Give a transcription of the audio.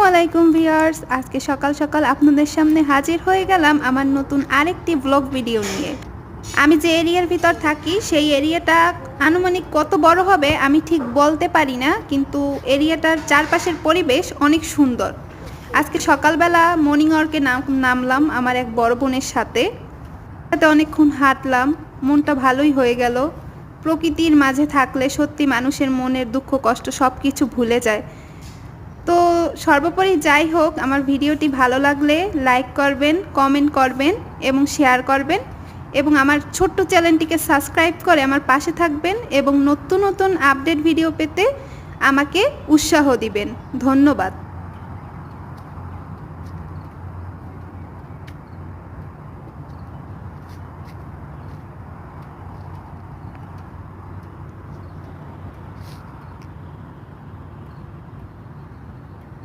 আলাইকুম ভিউয়ার্স, আজকে সকাল সকাল আপনাদের সামনে হাজির হয়ে গেলাম আমার নতুন আরেকটি ব্লগ ভিডিও নিয়ে। আমি যে এরিয়ার ভিতর থাকি সেই এরিয়াটা আনুমানিক কত বড় হবে আমি ঠিক বলতে পারি না, কিন্তু এরিয়াটার চারপাশের পরিবেশ অনেক সুন্দর। আজকে সকালবেলা মর্নিং ওয়ার্কে নামলাম আমার এক বড় বোনের সাথে অনেকক্ষণ হাঁটলাম, মনটা ভালোই হয়ে গেল। প্রকৃতির মাঝে থাকলে সত্যি মানুষের মনের দুঃখ কষ্ট সব কিছু ভুলে যায়। তো সর্বোপরি যাই হোক, আমার ভিডিওটি ভালো লাগলে লাইক করবেন, কমেন্ট করবেন এবং শেয়ার করবেন এবং আমার ছোট্ট চ্যানেলটিকে সাবস্ক্রাইব করে আমার পাশে থাকবেন এবং নতুন নতুন আপডেট ভিডিও পেতে আমাকে উৎসাহ দিবেন। ধন্যবাদ।